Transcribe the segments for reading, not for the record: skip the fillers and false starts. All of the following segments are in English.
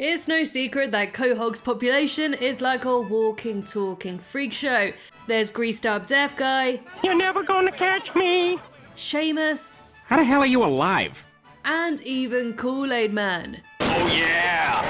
It's no secret that Quahog's population is like a walking, talking freak show. There's greased up deaf guy. You're never gonna catch me. Seamus. How the hell are you alive? And even Kool-Aid Man. Oh yeah!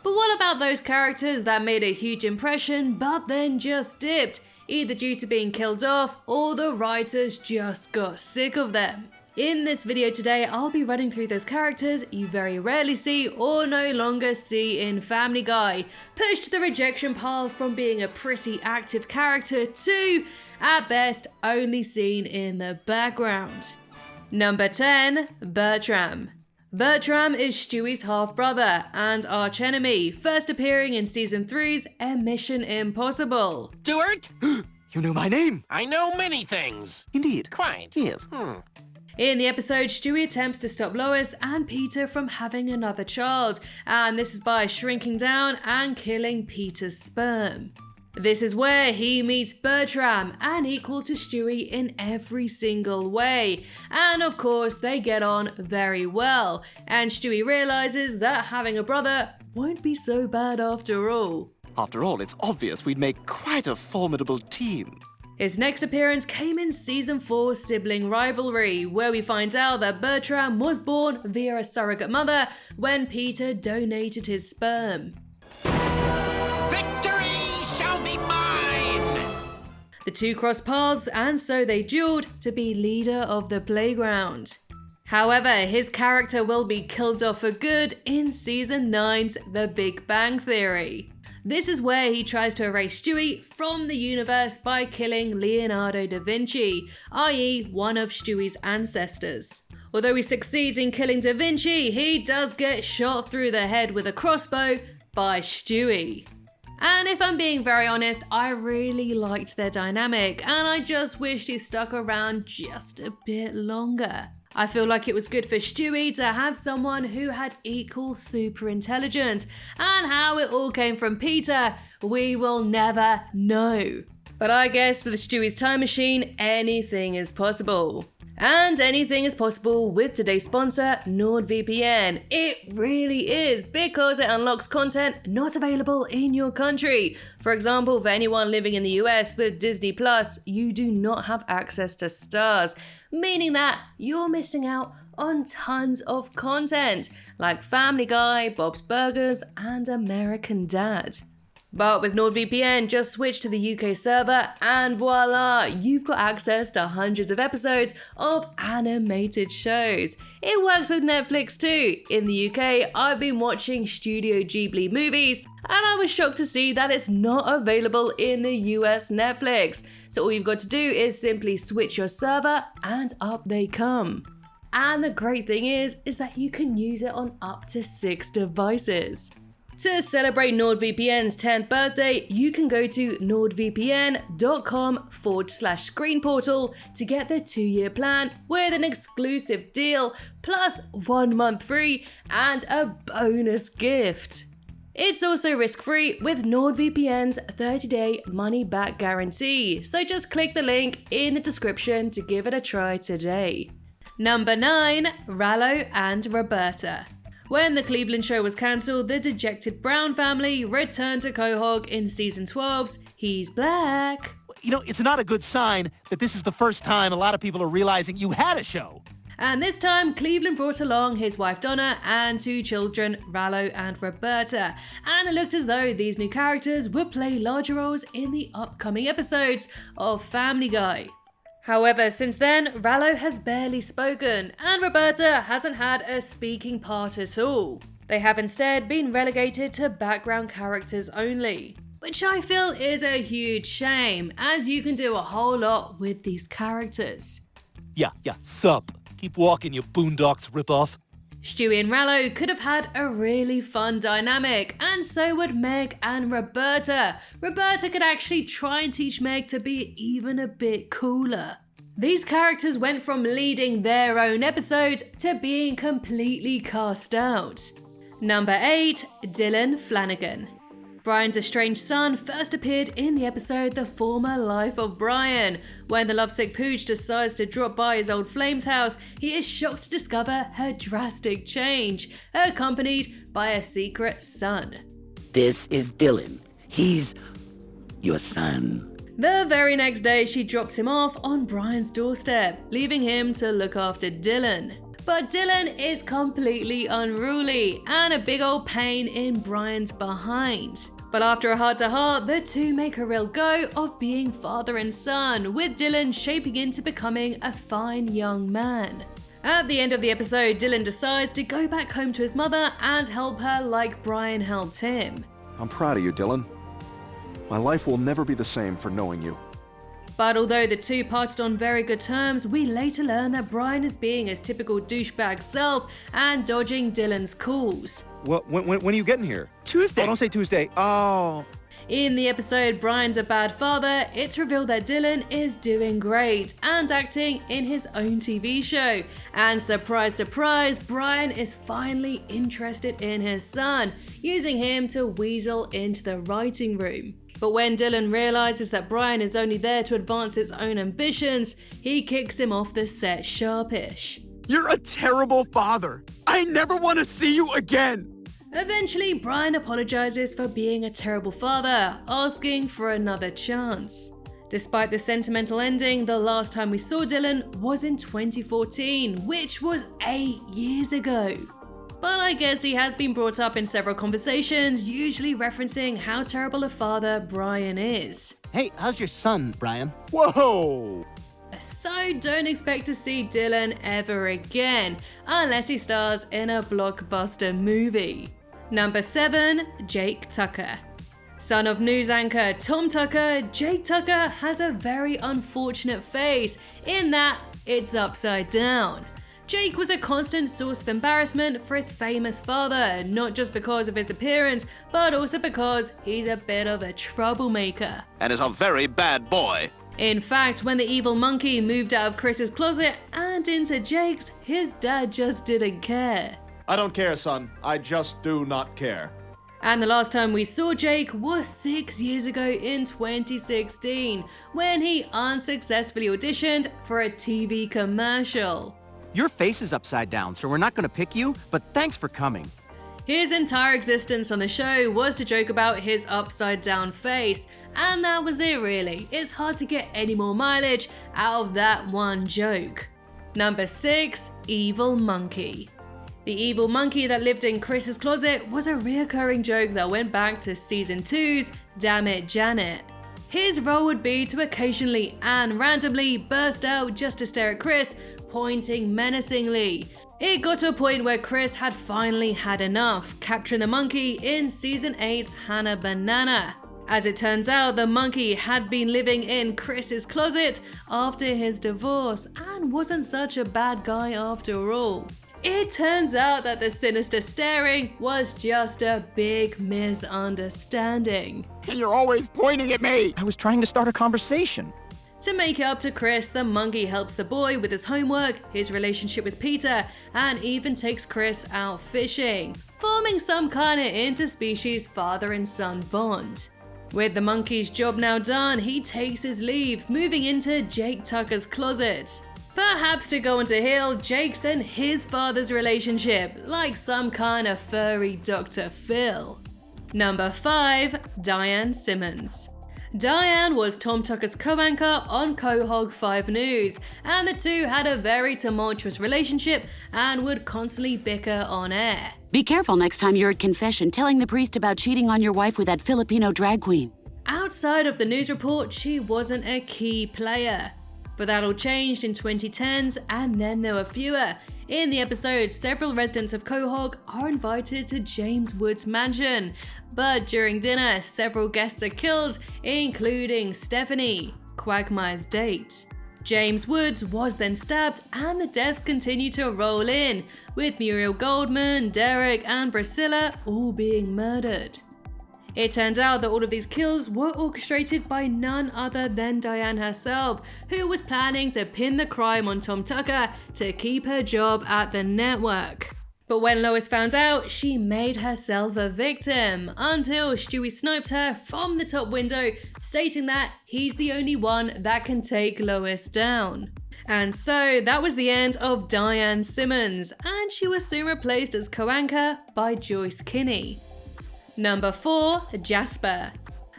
But what about those characters that made a huge impression but then just dipped, either due to being killed off or the writers just got sick of them? In this video today, I'll be running through those characters you very rarely see or no longer see in Family Guy, pushed to the rejection pile from being a pretty active character to, at best, only seen in the background. Number 10, Bertram. Bertram is Stewie's half-brother and archenemy, first appearing in Season 3's A Mission Impossible. Stuart? You know my name. I know many things. Indeed. Quite. Yes. In the episode, Stewie attempts to stop Lois and Peter from having another child, and this is by shrinking down and killing Peter's sperm. This is where he meets Bertram, an equal to Stewie in every single way, and of course they get on very well, and Stewie realizes that having a brother won't be so bad after all. After all, it's obvious we'd make quite a formidable team. His next appearance came in Season 4's Sibling Rivalry, where we find out that Bertram was born via a surrogate mother when Peter donated his sperm. Victory shall be mine! The two crossed paths, and so they dueled to be leader of the playground. However, his character will be killed off for good in Season 9's The Big Bang Theory. This is where he tries to erase Stewie from the universe by killing Leonardo da Vinci, i.e. one of Stewie's ancestors. Although he succeeds in killing da Vinci, he does get shot through the head with a crossbow by Stewie. And if I'm being very honest, I really liked their dynamic, and I just wished he stuck around just a bit longer. I feel like it was good for Stewie to have someone who had equal super intelligence, and how it all came from Peter, we will never know. But I guess with Stewie's time machine, anything is possible. And anything is possible with today's sponsor, NordVPN. It really is, because it unlocks content not available in your country. For example, for anyone living in the US with Disney Plus, you do not have access to Stars, meaning that you're missing out on tons of content, like Family Guy, Bob's Burgers, and American Dad. But with NordVPN, just switch to the UK server and voila, you've got access to hundreds of episodes of animated shows. It works with Netflix too. In the UK, I've been watching Studio Ghibli movies, and I was shocked to see that it's not available in the US Netflix. So all you've got to do is simply switch your server and up they come. And the great thing is that you can use it on up to 6 devices. To celebrate NordVPN's 10th birthday, you can go to nordvpn.com/screenportal to get their 2-year plan with an exclusive deal, plus 1 month free and a bonus gift. It's also risk-free with NordVPN's 30-day money-back guarantee, so just click the link in the description to give it a try today. Number 9, RALLO and ROBERTA. When the Cleveland show was cancelled, the dejected Brown family returned to Quahog in Season 12's He's Black. You know, it's not a good sign that this is the first time a lot of people are realizing you had a show. And this time, Cleveland brought along his wife Donna and 2 children, RALLO and ROBERTA, and it looked as though these new characters would play larger roles in the upcoming episodes of Family Guy. However, since then, RALLO has barely spoken, and ROBERTA hasn't had a speaking part at all. They have instead been relegated to background characters only, which I feel is a huge shame, as you can do a whole lot with these characters. Yeah, sup. Keep walking, you boondocks ripoff. Stewie and RALLO could have had a really fun dynamic, and so would Meg and ROBERTA. ROBERTA could actually try and teach Meg to be even a bit cooler. These characters went from leading their own episode to being completely cast out. Number 8, Dylan Flanagan. Brian's estranged son first appeared in the episode The Former Life of Brian. When the lovesick pooch decides to drop by his old flame's house, he is shocked to discover her drastic change, accompanied by a secret son. This is Dylan. He's your son. The very next day, she drops him off on Brian's doorstep, leaving him to look after Dylan. But Dylan is completely unruly and a big old pain in Brian's behind. But after a heart-to-heart, the two make a real go of being father and son, with Dylan shaping into becoming a fine young man. At the end of the episode, Dylan decides to go back home to his mother and help her like Brian helped him. I'm proud of you, Dylan. My life will never be the same for knowing you. But although the two parted on very good terms, we later learn that Brian is being his typical douchebag self and dodging Dylan's calls. Well, when are you getting here? Tuesday. Oh, don't say Tuesday. Oh. In the episode Brian's a Bad Father, it's revealed that Dylan is doing great and acting in his own TV show. And surprise, surprise, Brian is finally interested in his son, using him to weasel into the writing room. But when Dylan realizes that Brian is only there to advance his own ambitions, he kicks him off the set sharpish. You're a terrible father. I never want to see you again. Eventually, Brian apologizes for being a terrible father, asking for another chance. Despite the sentimental ending, the last time we saw Dylan was in 2014, which was 8 years ago. But I guess he has been brought up in several conversations, usually referencing how terrible a father Brian is. Hey, how's your son, Brian? Whoa. So don't expect to see Dylan ever again, unless he stars in a blockbuster movie. Number 7, Jake Tucker. Son of news anchor Tom Tucker, Jake Tucker has a very unfortunate face in that it's upside down. Jake was a constant source of embarrassment for his famous father, not just because of his appearance, but also because he's a bit of a troublemaker. And is a very bad boy. In fact, when the evil monkey moved out of Chris's closet and into Jake's, his dad just didn't care. I don't care, son. I just do not care. And the last time we saw Jake was 6 years ago in 2016, when he unsuccessfully auditioned for a TV commercial. Your face is upside down, so we're not gonna pick you, but thanks for coming. His entire existence on the show was to joke about his upside down face, and that was it really. It's hard to get any more mileage out of that one joke. Number 6, Evil Monkey. The evil monkey that lived in Chris's closet was a reoccurring joke that went back to season 2's Damn It Janet. His role would be to occasionally and randomly burst out just to stare at Chris, pointing menacingly. It got to a point where Chris had finally had enough, capturing the monkey in season 8's Hannah Banana. As it turns out, the monkey had been living in Chris's closet after his divorce and wasn't such a bad guy after all. It turns out that the sinister staring was just a big misunderstanding. And you're always pointing at me. I was trying to start a conversation. To make it up to Chris, the monkey helps the boy with his homework, his relationship with Peter, and even takes Chris out fishing, forming some kind of interspecies father and son bond. With the monkey's job now done, he takes his leave, moving into Jake Tucker's closet. Perhaps to go on to heal Jake's and his father's relationship, like some kind of furry Dr. Phil. Number 5, Diane Simmons. Diane was Tom Tucker's co-anchor on Quahog 5 News, and the two had a very tumultuous relationship and would constantly bicker on air. Be careful next time you're at confession telling the priest about cheating on your wife with that Filipino drag queen. Outside of the news report, she wasn't a key player. But that all changed in 2010s, and then there were fewer. In the episode, several residents of Quahog are invited to James Wood's mansion, but during dinner, several guests are killed, including Stephanie, Quagmire's date. James Woods was then stabbed, and the deaths continue to roll in, with Muriel Goldman, Derek, and Priscilla all being murdered. It turned out that all of these kills were orchestrated by none other than Diane herself, who was planning to pin the crime on Tom Tucker to keep her job at the network. But when Lois found out, she made herself a victim until Stewie sniped her from the top window, stating that he's the only one that can take Lois down. And so that was the end of Diane Simmons, and she was soon replaced as co-anchor by Joyce Kinney. Number 4, Jasper.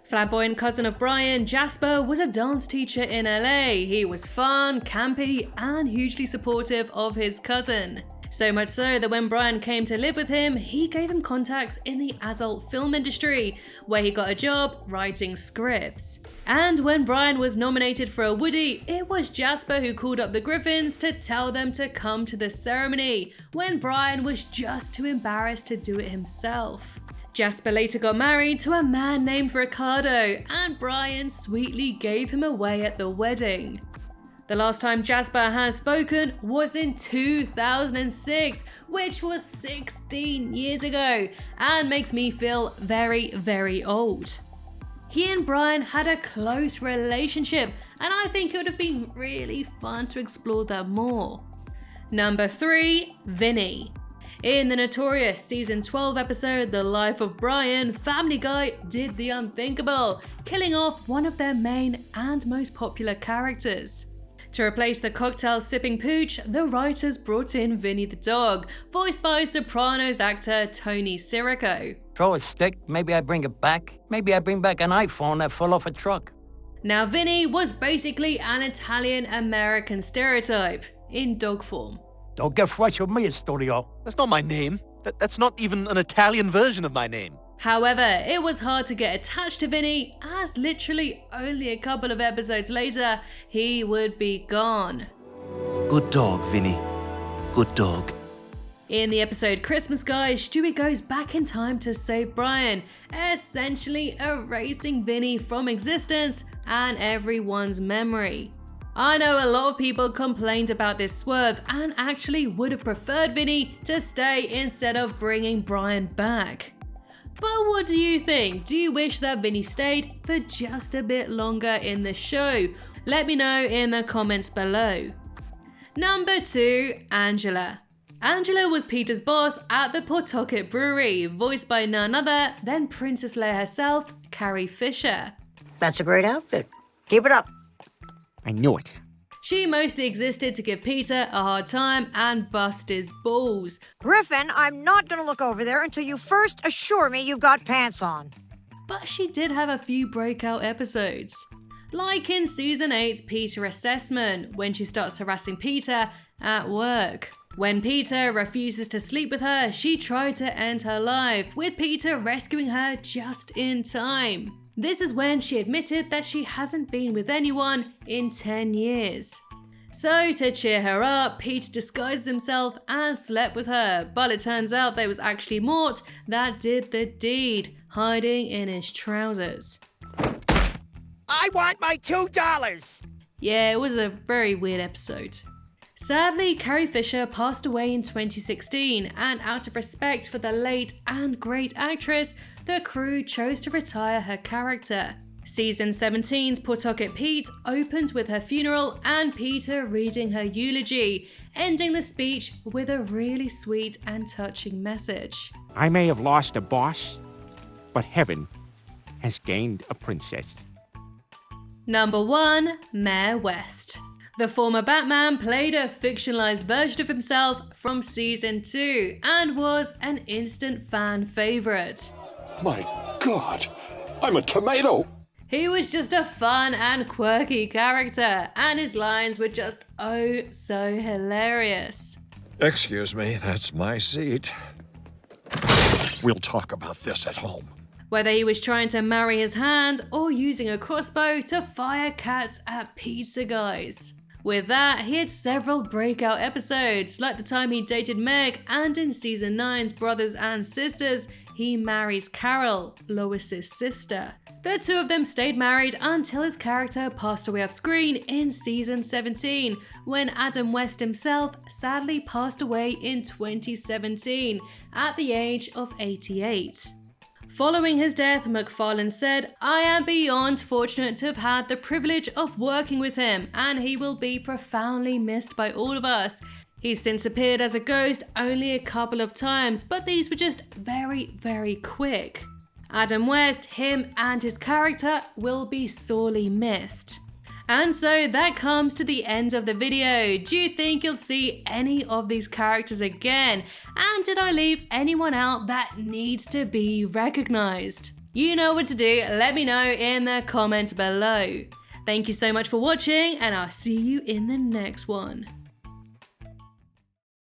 Flamboyant cousin of Brian, Jasper was a dance teacher in LA. He was fun, campy, and hugely supportive of his cousin. So much so that when Brian came to live with him, he gave him contacts in the adult film industry, where he got a job writing scripts. And when Brian was nominated for a Woody, it was Jasper who called up the Griffins to tell them to come to the ceremony, when Brian was just too embarrassed to do it himself. Jasper later got married to a man named Ricardo, and Brian sweetly gave him away at the wedding. The last time Jasper has spoken was in 2006, which was 16 years ago, and makes me feel very, very old. He and Brian had a close relationship, and I think it would have been really fun to explore that more. Number 3, Vinny. In the notorious season 12 episode The Life of Brian, Family Guy did the unthinkable, killing off one of their main and most popular characters. To replace the cocktail-sipping pooch, the writers brought in Vinny the dog, voiced by Sopranos actor Tony Sirico. Throw a stick, maybe I bring it back. Maybe I bring back an iPhone that fell off a truck. Now Vinny was basically an Italian-American stereotype, in dog form. Don't get fresh with me, Studio. That's not my name. That's not even an Italian version of my name. However, it was hard to get attached to Vinny, as literally only a couple of episodes later, he would be gone. Good dog, Vinny. Good dog. In the episode Christmas Guy, Stewie goes back in time to save Brian, essentially erasing Vinny from existence and everyone's memory. I know a lot of people complained about this swerve and actually would have preferred Vinny to stay instead of bringing Brian back. But what do you think? Do you wish that Vinny stayed for just a bit longer in the show? Let me know in the comments below. Number 2, Angela. Angela was Peter's boss at the Pawtucket Brewery, voiced by none other than Princess Leia herself, Carrie Fisher. That's a great outfit. Keep it up. I knew it. She mostly existed to give Peter a hard time and bust his balls. Griffin, I'm not gonna look over there until you first assure me you've got pants on. But she did have a few breakout episodes. Like in season 8's Peter Assessment, when she starts harassing Peter at work. When Peter refuses to sleep with her, she tried to end her life, with Peter rescuing her just in time. This is when she admitted that she hasn't been with anyone in 10 years. So to cheer her up, Pete disguised himself and slept with her, but it turns out there was actually Mort that did the deed, hiding in his trousers. I want my $2! Yeah, it was a very weird episode. Sadly, Carrie Fisher passed away in 2016, and out of respect for the late and great actress, the crew chose to retire her character. Season 17's Pawtucket Pete opened with her funeral and Peter reading her eulogy, ending the speech with a really sweet and touching message. I may have lost a boss, but heaven has gained a princess. Number 1, Mayor West. The former Batman played a fictionalized version of himself from season 2 and was an instant fan favorite. My God, I'm a tomato! He was just a fun and quirky character, and his lines were just oh so hilarious. Excuse me, that's my seat. We'll talk about this at home. Whether he was trying to marry his hand or using a crossbow to fire cats at pizza guys. With that, he had several breakout episodes, like the time he dated Meg, and in season 9's Brothers and Sisters, he marries Carol, Lois's sister. The two of them stayed married until his character passed away off screen in season 17, when Adam West himself sadly passed away in 2017 at the age of 88. Following his death, Macfarlane said, "I am beyond fortunate to have had the privilege of working with him, and he will be profoundly missed by all of us. He's since appeared as a ghost only a couple of times, but these were just very quick. Adam West, him and his character will be sorely missed. And so that comes to the end of the video. Do you think you'll see any of these characters again? And did I leave anyone out that needs to be recognized? You know what to do, let me know in the comments below. Thank you so much for watching, and I'll see you in the next one.